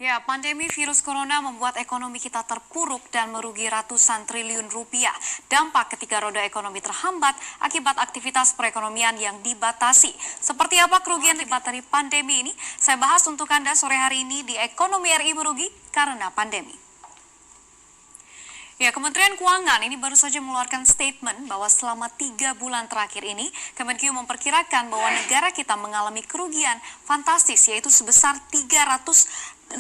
Ya, pandemi virus corona membuat ekonomi kita terpuruk dan merugi ratusan triliun rupiah. Dampak ketika roda ekonomi terhambat akibat aktivitas perekonomian yang dibatasi. Seperti apa kerugian akibat dari pandemi ini? Saya bahas untuk Anda sore hari ini di Ekonomi RI Merugi Karena Pandemi. Ya, Kementerian Keuangan ini baru saja mengeluarkan statement bahwa selama 3 bulan terakhir ini, Kemenkeu memperkirakan bahwa negara kita mengalami kerugian fantastis, yaitu sebesar 316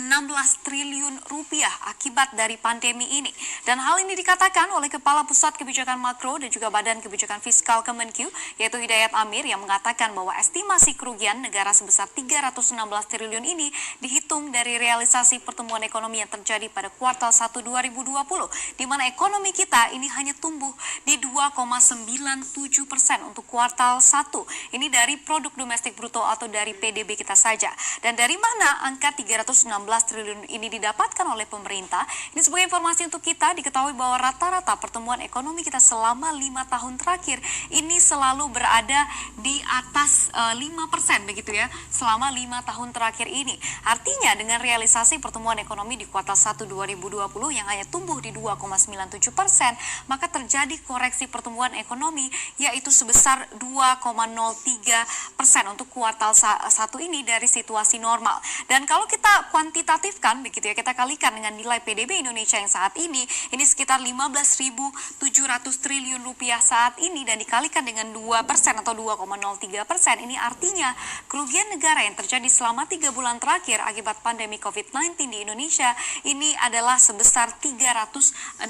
triliun rupiah akibat dari pandemi ini. Dan hal ini dikatakan oleh Kepala Pusat Kebijakan Makro dan juga Badan Kebijakan Fiskal Kemenkeu, yaitu Hidayat Amir, yang mengatakan bahwa estimasi kerugian negara sebesar 316 triliun ini dihitung dari realisasi pertumbuhan ekonomi yang terjadi pada kuartal 1 2020, di mana ekonomi kita ini hanya tumbuh di 2,97% untuk kuartal 1. Ini dari produk domestik bruto atau dari PDB kita saja. Dan dari mana angka 316 triliun ini didapatkan oleh pemerintah? Ini sebagai informasi untuk kita, diketahui bahwa rata-rata pertumbuhan ekonomi kita selama 5 tahun terakhir ini selalu berada di atas 5% begitu ya, selama 5 tahun terakhir ini. Artinya dengan realisasi pertumbuhan ekonomi di kuartal 1 2020 yang hanya tumbuh di 2,97%, maka terjadi koreksi pertumbuhan ekonomi yaitu sebesar 2,03% untuk kuartal 1 ini dari situasi normal. Dan kalau kita kuantitatifkan begitu ya, kita kalikan dengan nilai PDB Indonesia yang saat ini sekitar 15.700 triliun rupiah saat ini, dan dikalikan dengan 2% atau 2,03%, ini artinya kerugian negara yang terjadi selama 3 bulan terakhir akibat pandemi COVID-19 di Indonesia ini adalah sebesar 316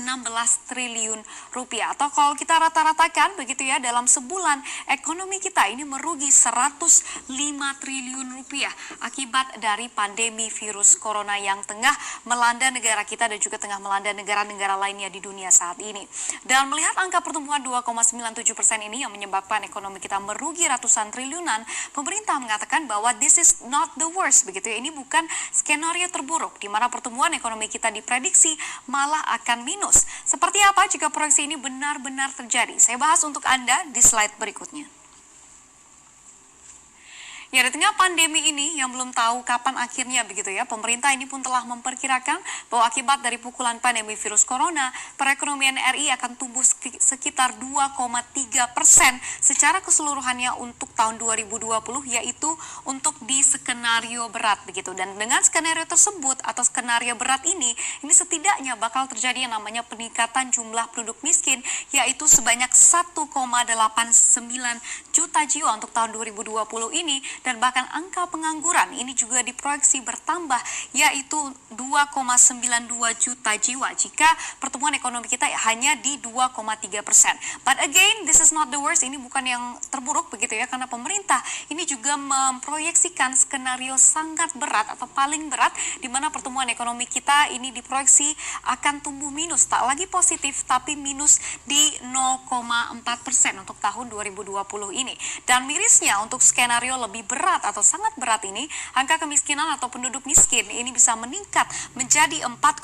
triliun rupiah. Atau kalau kita rata-ratakan begitu ya, dalam sebulan ekonomi kita ini merugi 105 triliun rupiah akibat dari pandemi virus corona yang tengah melanda negara kita dan juga tengah melanda negara-negara lainnya di dunia saat ini. Dan melihat angka pertumbuhan 2,97% ini yang menyebabkan ekonomi kita merugi ratusan triliunan, pemerintah mengatakan bahwa this is not the worst begitu ya. Ini bukan skenario terburuk di mana pertumbuhan ekonomi kita diprediksi malah akan minus. Seperti apa jika proyeksi ini benar-benar terjadi? Saya bahas untuk Anda di slide berikutnya. Ya, di tengah pandemi ini yang belum tahu kapan akhirnya begitu ya, pemerintah ini pun telah memperkirakan bahwa akibat dari pukulan pandemi virus corona, perekonomian RI akan tumbuh sekitar 2,3% secara keseluruhannya untuk tahun 2020, yaitu untuk di skenario berat begitu. Dan dengan skenario tersebut atau skenario berat ini setidaknya bakal terjadi yang namanya peningkatan jumlah penduduk miskin, yaitu sebanyak 1,89 juta jiwa untuk tahun 2020 ini. Dan bahkan angka pengangguran ini juga diproyeksi bertambah, yaitu 2,92 juta jiwa jika pertumbuhan ekonomi kita hanya di 2,3%. But again, this is not the worst, ini bukan yang terburuk begitu ya, karena pemerintah ini juga memproyeksikan skenario sangat berat atau paling berat, di mana pertumbuhan ekonomi kita ini diproyeksi akan tumbuh minus, tak lagi positif tapi minus di 0,4% untuk tahun 2020 ini. Dan mirisnya untuk skenario lebih berat atau sangat berat ini, angka kemiskinan atau penduduk miskin ini bisa meningkat menjadi 4,86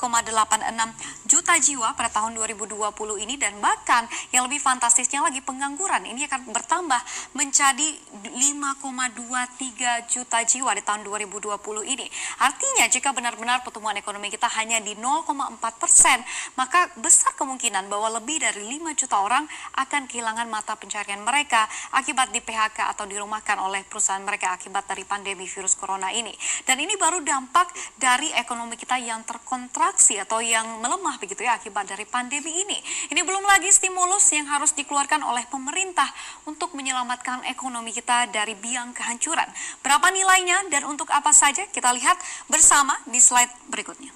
juta jiwa pada tahun 2020 ini, dan bahkan yang lebih fantastisnya lagi, pengangguran ini akan bertambah menjadi 5,23 juta jiwa di tahun 2020 ini. Artinya jika benar-benar pertumbuhan ekonomi kita hanya di 0,4%, maka besar kemungkinan bahwa lebih dari 5 juta orang akan kehilangan mata pencarian mereka akibat di PHK atau dirumahkan oleh perusahaan mereka akibat dari pandemi virus corona ini. Dan ini baru dampak dari ekonomi kita yang terkontraksi atau yang melemah begitu ya akibat dari pandemi ini. Ini belum lagi stimulus yang harus dikeluarkan oleh pemerintah untuk menyelamatkan ekonomi kita dari biang kehancuran. Berapa nilainya dan untuk apa saja? Kita lihat bersama di slide berikutnya.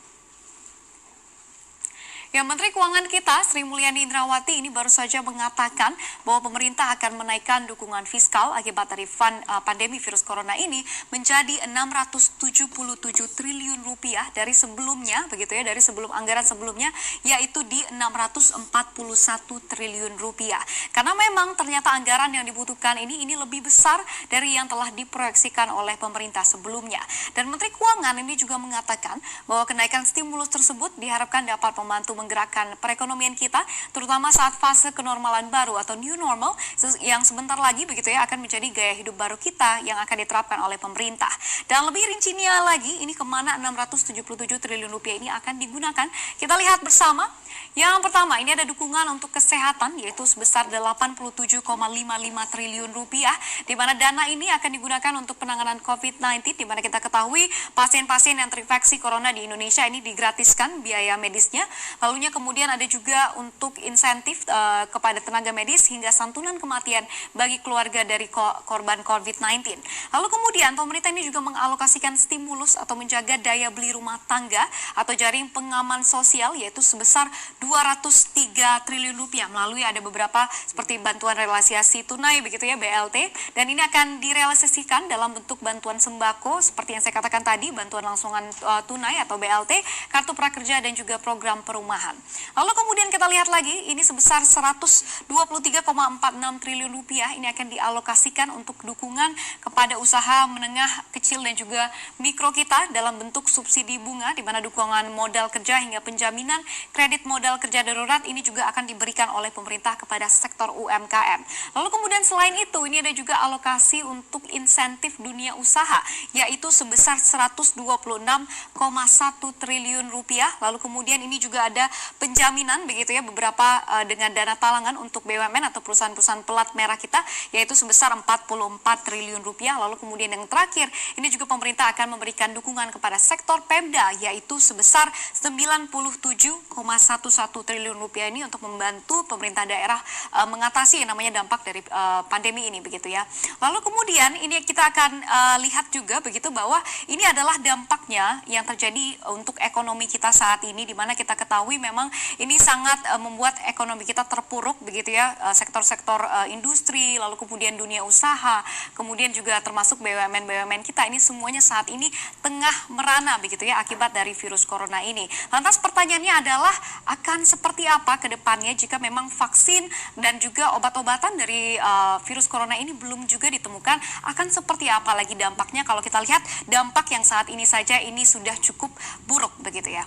Ya, Menteri Keuangan kita, Sri Mulyani Indrawati, ini baru saja mengatakan bahwa pemerintah akan menaikkan dukungan fiskal akibat dari pandemi virus corona ini menjadi 677 triliun rupiah dari sebelumnya, begitu ya, dari sebelum anggaran sebelumnya, yaitu di 641 triliun rupiah. Karena memang ternyata anggaran yang dibutuhkan ini lebih besar dari yang telah diproyeksikan oleh pemerintah sebelumnya. Dan Menteri Keuangan ini juga mengatakan bahwa kenaikan stimulus tersebut diharapkan dapat membantu menggerakkan perekonomian kita, terutama saat fase kenormalan baru atau new normal yang sebentar lagi begitu ya akan menjadi gaya hidup baru kita yang akan diterapkan oleh pemerintah. Dan lebih rincinya lagi, ini kemana 677 triliun rupiah ini akan digunakan? Kita lihat bersama. Yang pertama, ini ada dukungan untuk kesehatan, yaitu sebesar 87,55 triliun rupiah, di mana dana ini akan digunakan untuk penanganan COVID-19, di mana kita ketahui pasien-pasien yang terinfeksi corona di Indonesia ini digratiskan biaya medisnya. Lalunya kemudian ada juga untuk insentif kepada tenaga medis hingga santunan kematian bagi keluarga dari korban COVID-19. Lalu kemudian pemerintah ini juga mengalokasikan stimulus atau menjaga daya beli rumah tangga atau jaring pengaman sosial, yaitu sebesar 203 triliun rupiah melalui ada beberapa seperti bantuan realisasi tunai begitu ya, BLT, dan ini akan direalisasikan dalam bentuk bantuan sembako seperti yang saya katakan tadi, bantuan langsungan tunai atau BLT, kartu prakerja dan juga program perumahan. Lalu kemudian kita lihat lagi, ini sebesar 123,46 triliun rupiah ini akan dialokasikan untuk dukungan kepada usaha menengah, kecil dan juga mikro kita dalam bentuk subsidi bunga, di mana dukungan modal kerja hingga penjaminan kredit modal kerja darurat ini juga akan diberikan oleh pemerintah kepada sektor UMKM. Lalu kemudian selain itu, ini ada juga alokasi untuk insentif dunia usaha, yaitu sebesar 126,1 triliun rupiah. Lalu kemudian ini juga ada penjaminan begitu ya, beberapa dengan dana talangan untuk BUMN atau perusahaan-perusahaan pelat merah kita, yaitu sebesar 44 triliun rupiah. Lalu kemudian yang terakhir, ini juga pemerintah akan memberikan dukungan kepada sektor Pemda, yaitu sebesar 97,11 triliun rupiah ini untuk membantu pemerintah daerah mengatasi yang namanya dampak dari pandemi ini begitu ya. Lalu kemudian ini kita akan lihat juga begitu bahwa ini adalah dampaknya yang terjadi untuk ekonomi kita saat ini, di mana kita ketahui memang ini sangat membuat ekonomi kita terpuruk begitu ya, sektor-sektor industri, lalu kemudian dunia usaha, kemudian juga termasuk BUMN kita ini semuanya saat ini tengah merana begitu ya akibat dari virus corona ini. Lantas pertanyaannya adalah akan seperti apa ke depannya jika memang vaksin dan juga obat-obatan dari virus corona ini belum juga ditemukan, akan seperti apa lagi dampaknya? Kalau kita lihat dampak yang saat ini saja ini sudah cukup buruk begitu ya.